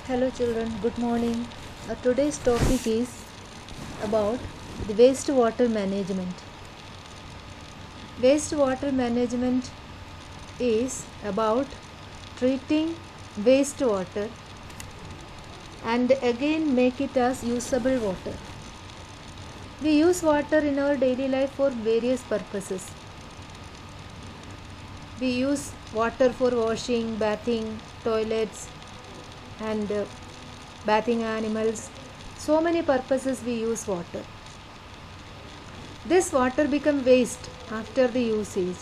Hello children, good morning. Today's topic is about the wastewater management. Wastewater management is about treating wastewater and again make it as usable water. We use water in our daily life for various purposes. We use water for washing, bathing, toilets, and bathing animals. So many purposes we use water. This water become waste after the usage,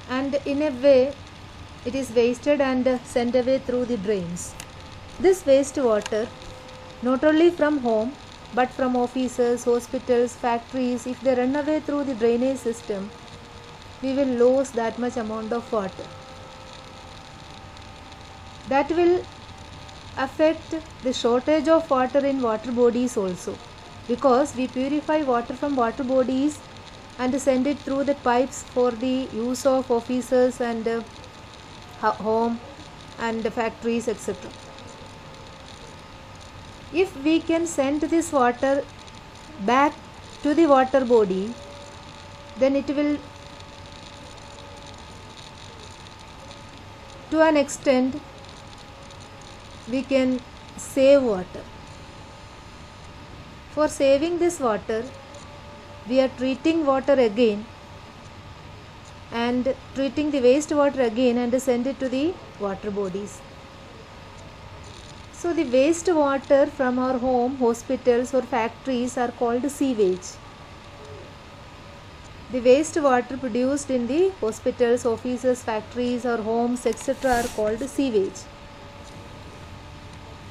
and in a way it is wasted and sent away through the drains. This waste water not only from home but from offices, hospitals, factories, if they run away through the drainage system, we will lose that much amount of water. That will affect the shortage of water in water bodies also, because we purify water from water bodies and send it through the pipes for the use of offices and home and factories, etc. If we can send this water back to the water body, then it will to an extent we can save water. For saving this water, we are treating water again and treating the waste water again and send it to the water bodies. So the waste water from our home, hospitals or factories are called sewage. The waste water produced in the hospitals, offices, factories or homes, etc. are called sewage.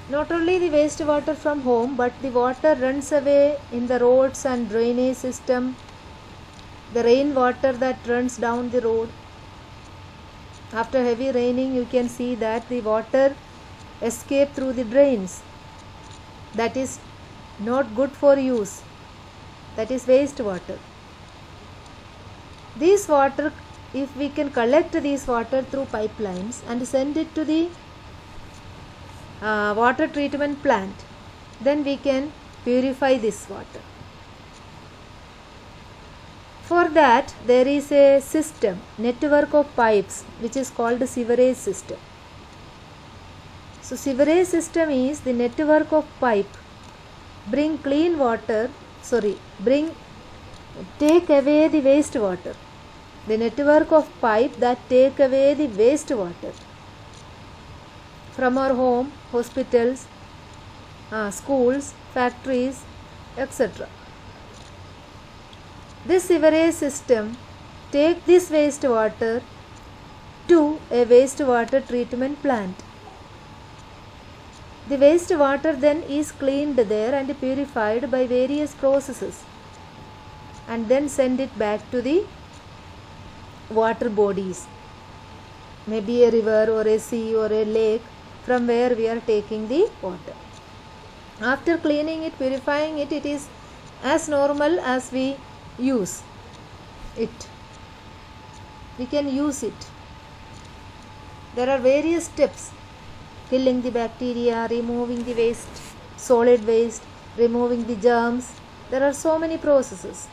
Not only the waste water from home, but the water runs away in the roads and drainage system, the rain water that runs down the road. After heavy raining, you can see that the water escape through the drains. That is not good for use. That is waste water. This water, if we can collect this water through pipelines and send it to the water treatment plant, then we can purify this water. For that, there is a system, network of pipes, which is called sewerage system. So sewerage system is the network of pipe bring clean water, take away the waste water. The network of pipe that take away the waste water from our home, hospitals, schools, factories, etc. This sewerage system take this waste water to a waste water treatment plant. The waste water then is cleaned there and purified by various processes and then send it back to the water bodies, maybe a river or a sea or a lake, from where we are taking the water. After cleaning it, purifying it, it is as normal as we use it. We can use it. There are various steps: killing the bacteria, removing the waste, solid waste, removing the germs. There are so many processes.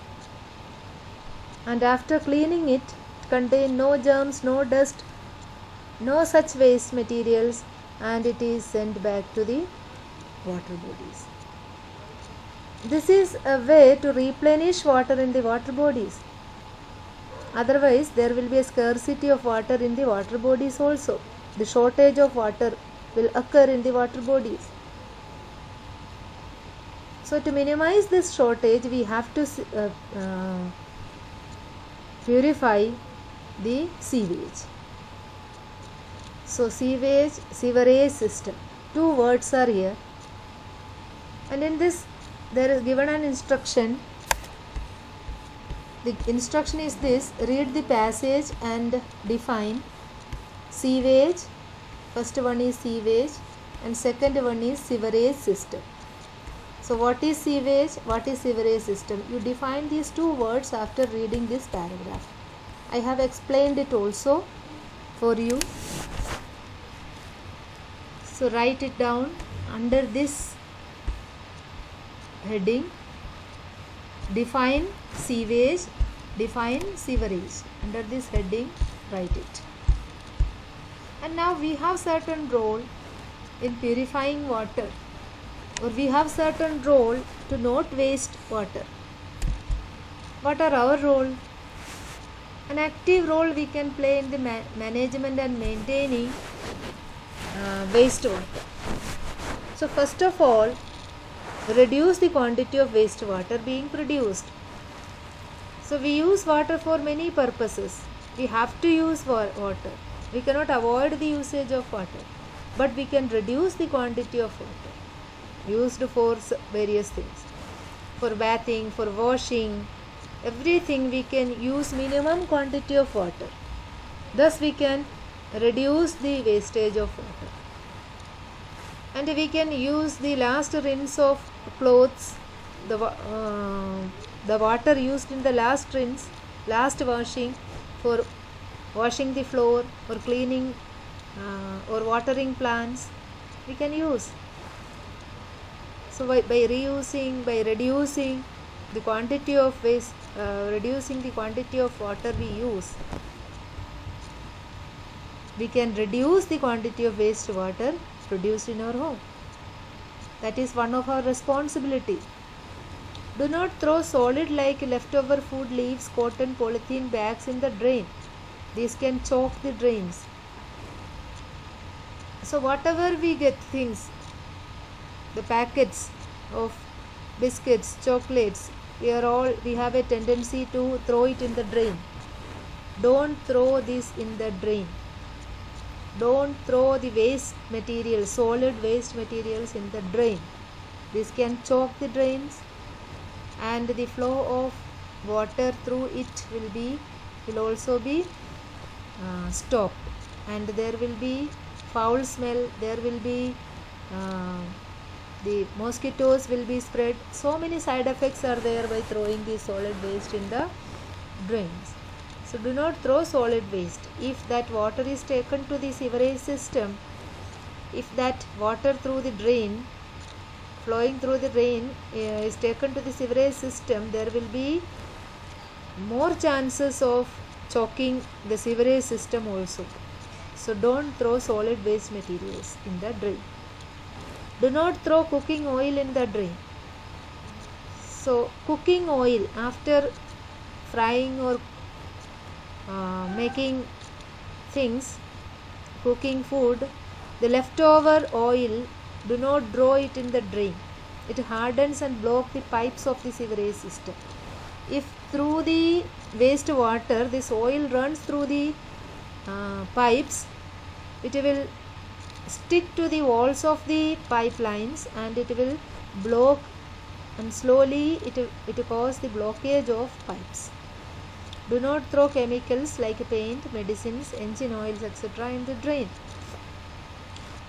And after cleaning it, contain no germs, no dust, no such waste materials, and it is sent back to the water bodies. This is a way to replenish water in the water bodies. Otherwise, there will be a scarcity of water in the water bodies also. The shortage of water will occur in the water bodies. So to minimize this shortage, we have to purify the sewage. So sewerage system. Two words are here, and in this there is given an instruction. The instruction is this: read the passage and define sewage. First one is sewage and second one is sewerage system. So what is sewage? What is sewerage system? You define these two words after reading this paragraph. I have explained it also for you. So write it down under this heading. Define sewage, define sewerage. Under this heading write it. And now we have certain role in purifying water, or we have certain role to not waste water. What are our role? An active role we can play in the management and maintaining wastewater. So first of all, reduce the quantity of wastewater being produced. So we use water for many purposes. We have to use water. We cannot avoid the usage of water, but we can reduce the quantity of water used for various things. For bathing, for washing, everything we can use minimum quantity of water. Thus we can reduce the wastage of water. And we can use the last rinse of clothes, the water used in the last rinse, last washing, for washing the floor or cleaning or watering plants, we can use. So by reusing, by reducing the quantity of waste, reducing the quantity of water we use, we can reduce the quantity of wastewater produced in our home. That is one of our responsibility. Do not throw solid like leftover food leaves, cotton, polythene bags in the drain. These can choke the drains. So whatever we get things, the packets of biscuits, chocolates, we have a tendency to throw it in the drain. Don't throw this in the drain. Don't throw the waste material, solid waste materials in the drain. This can choke the drains, and the flow of water through it will also be stopped, and there will be foul smell, there will be the mosquitoes will be spread. So many side effects are there by throwing the solid waste in the drains. So do not throw solid waste. If that water is taken to the sewerage system, if that water through the drain, flowing through the drain is taken to the sewerage system, there will be more chances of choking the sewerage system also. So don't throw solid waste materials in the drain. Do not throw cooking oil in the drain. So cooking oil, after frying or making things, cooking food, the leftover oil, do not draw it in the drain. It hardens and blocks the pipes of the sewerage system. If through the waste water this oil runs through the pipes, it will stick to the walls of the pipelines and it will block, and slowly it will cause the blockage of pipes. Do not throw chemicals like paint, medicines, engine oils, etc. in the drain.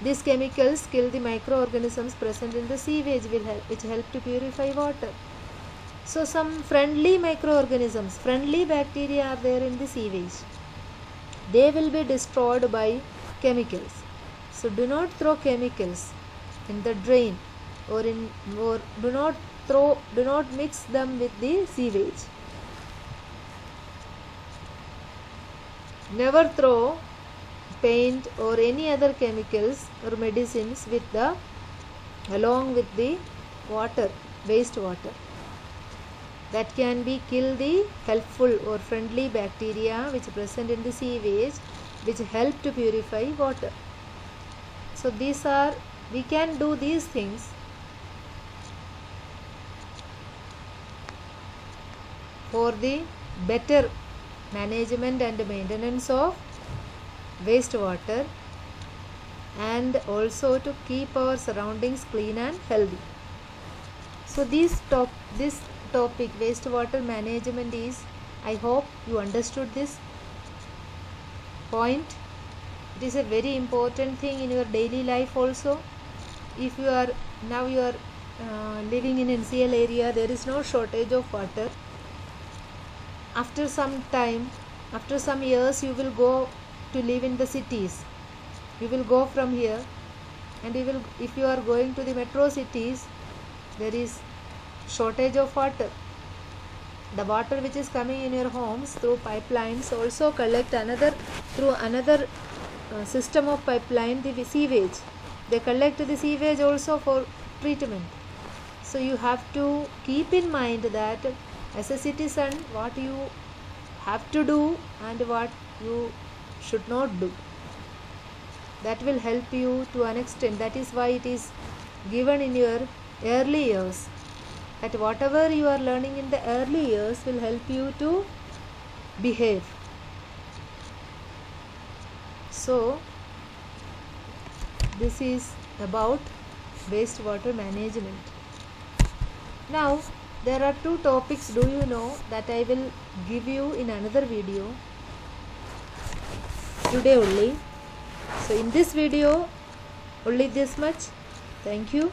These chemicals kill the microorganisms present in the sewage, which help to purify water. So some friendly microorganisms, friendly bacteria are there in the sewage. They will be destroyed by chemicals. So do not throw chemicals in the drain, or do not mix them with the sewage. Never throw paint or any other chemicals or medicines along with the water, waste water. That can be kill the helpful or friendly bacteria which are present in the sewage, which help to purify water. So we can do these things for the better management and maintenance of wastewater, and also to keep our surroundings clean and healthy. So this topic wastewater management is, I hope you understood this point. It is a very important thing in your daily life also. If you are living in NCL area, there is no shortage of water. After some time, after some years, you will go to live in the cities. You will go from here and if you are going to the metro cities, there is shortage of water. The water which is coming in your homes through pipelines also collect through another system of pipeline, the sewage. They collect the sewage also for treatment. So you have to keep in mind that as a citizen, what you have to do and what you should not do. That will help you to an extent. That is why it is given in your early years, that whatever you are learning in the early years will help you to behave. So this is about wastewater management. Now there are two topics, do you know, that I will give you in another video today only. So in this video only this much. Thank you.